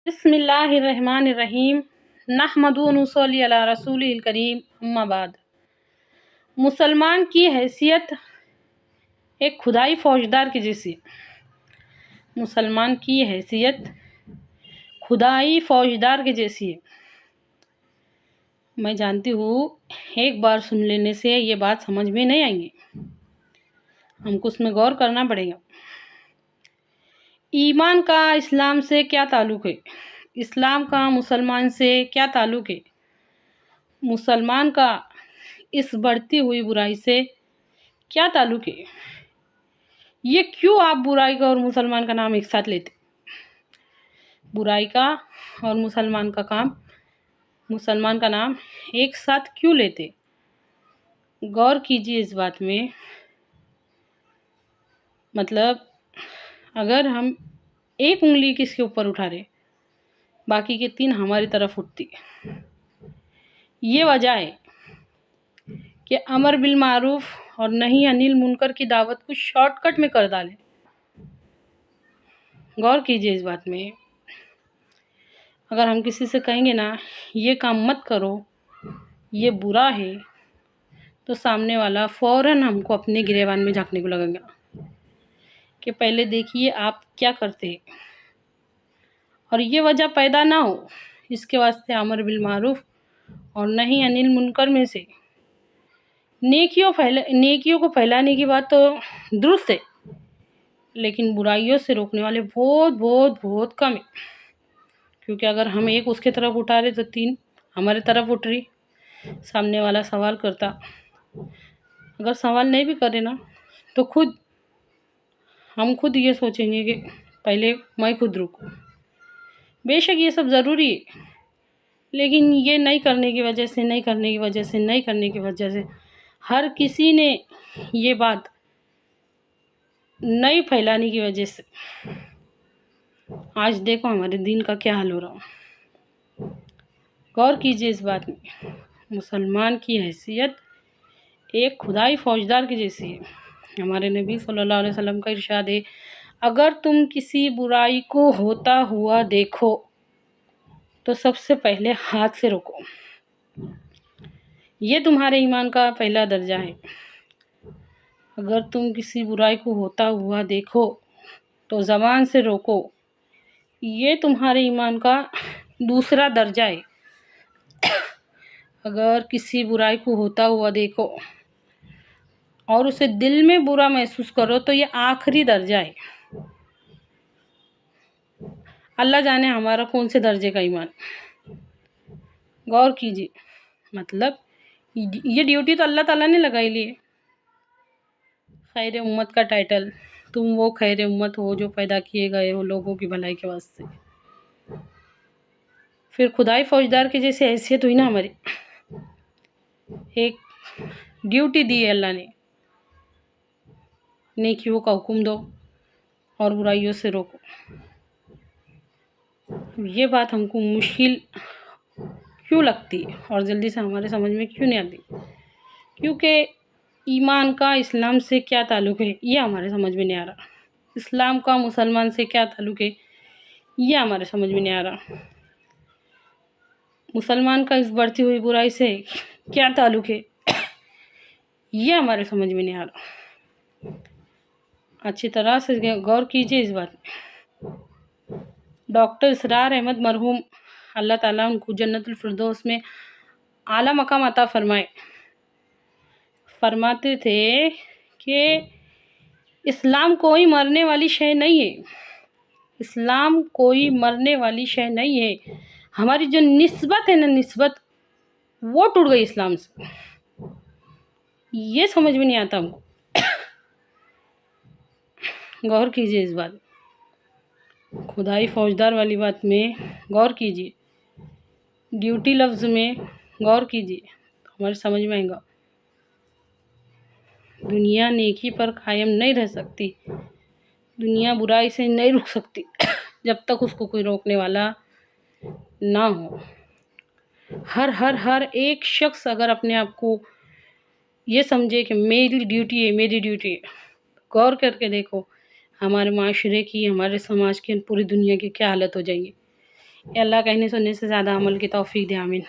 बिस्मिल्लाहिर्रहमानिर्रहीम नहमदु व नुसल्ली अला रसूलिल करीम अम्मा बाद। मुसलमान की हैसियत एक खुदाई फौजदार की जैसी। मुसलमान की हैसियत खुदाई फौजदार की जैसी है। मैं जानती हूँ एक बार सुन लेने से ये बात समझ में नहीं आएंगी, हमको उसमें गौर करना पड़ेगा। ईमान का इस्लाम से क्या ताल्लुक़ है? इस्लाम का मुसलमान से क्या ताल्लुक़ है? मुसलमान का इस बढ़ती हुई बुराई से क्या ताल्लुक़ है? ये क्यों आप बुराई का और मुसलमान का नाम एक साथ लेते? बुराई का और मुसलमान का नाम एक साथ क्यों लेते? गौर कीजिए इस बात में। मतलब अगर हम एक उंगली किसके ऊपर उठा रहे, बाकी के 3 हमारी तरफ उठती है। ये वजह है कि अमर बिल मारूफ और नहीं अनिल मुनकर की दावत को शॉर्टकट में कर डाले। गौर कीजिए इस बात में। अगर हम किसी से कहेंगे ना ये काम मत करो, ये बुरा है, तो सामने वाला फ़ौरन हमको अपने गिरेबान में झांकने को लगेगा कि पहले देखिए आप क्या करते हैं। और ये वजह पैदा ना हो, इसके वास्ते अमर बिल मारूफ और नहीं अनिल मुनकर में से नेकियों को फैलाने की बात तो दुरुस्त है, लेकिन बुराइयों से रोकने वाले बहुत बहुत बहुत कम है। क्योंकि अगर हम एक उसके तरफ उठा रहे तो 3 हमारे तरफ उठ रही। सामने वाला सवाल करता, अगर सवाल नहीं भी करे ना तो हम खुद ये सोचेंगे कि पहले मैं खुद रुकूं। बेशक ये सब ज़रूरी है, लेकिन ये नहीं करने की वजह से हर किसी ने ये बात नहीं फैलाने की वजह से आज देखो हमारे दीन का क्या हाल हो रहा। गौर कीजिए इस बात में। मुसलमान की हैसियत एक खुदाई फौजदार की जैसी है। हमारे नबी सल्लल्लाहु अलैहि वसल्लम का इरशाद है, अगर तुम किसी बुराई को होता हुआ देखो तो सबसे पहले हाथ से रोको। ये तुम्हारे ईमान का पहला दर्जा है। अगर तुम किसी बुराई को होता हुआ देखो तो ज़बान से रोको, ये तुम्हारे ईमान का दूसरा दर्जा है। अगर किसी बुराई को होता हुआ देखो और उसे दिल में बुरा महसूस करो तो ये आखिरी दर्जा है। अल्लाह जाने हमारा कौन से दर्जे का ईमान। गौर कीजिए। मतलब ये ड्यूटी तो अल्लाह ताला ने लगाई ली है। खैर उम्मत का टाइटल, तुम वो खैर उम्मत हो जो पैदा किए गए हो लोगों की भलाई के वास्ते। फिर खुदाई फौजदार की जैसी हैसियत हुई ना हमारी। एक ड्यूटी दी है अल्लाह ने, नेकियों का हुक्म दो और बुराइयों से रोको। ये बात हमको मुश्किल क्यों लगती है और जल्दी से हमारे समझ में क्यों नहीं आती? क्योंकि ईमान का इस्लाम से क्या ताल्लुक़ है ये हमारे समझ में नहीं आ रहा। इस्लाम का मुसलमान से क्या ताल्लुक़ है ये हमारे समझ में नहीं आ रहा। मुसलमान का इस बढ़ती हुई बुराई से क्या ताल्लुक़ है ये हमारे समझ में नहीं आ रहा। अच्छी तरह से गौर कीजिए इस बात में। डॉक्टर इसरार अहमद मरहूम, अल्लाह ताला उनको जन्नतुल फिरदौस में आला मकाम अता फरमाए, फरमाते थे कि इस्लाम कोई मरने वाली शय नहीं है। इस्लाम कोई मरने वाली शय नहीं है। हमारी जो निस्बत है ना, निस्बत वो टूट गई इस्लाम से। ये समझ में नहीं आता हमको। गौर कीजिए इस बात, खुदाई फौजदार वाली बात में गौर कीजिए। ड्यूटी लफ्ज़ में गौर कीजिए तो हमारे समझ में आएगा। दुनिया नेकी पर कायम नहीं रह सकती, दुनिया बुराई से नहीं रुक सकती जब तक उसको कोई रोकने वाला ना हो। हर एक शख्स अगर अपने आप को ये समझे कि मेरी ड्यूटी है, गौर करके देखो हमारे माशरे की, हमारे समाज की, पूरी दुनिया की क्या हालत हो जाएगी। या अल्लाह कहने सुनने से ज़्यादा अमल की तौफ़ीक दे, आमीन।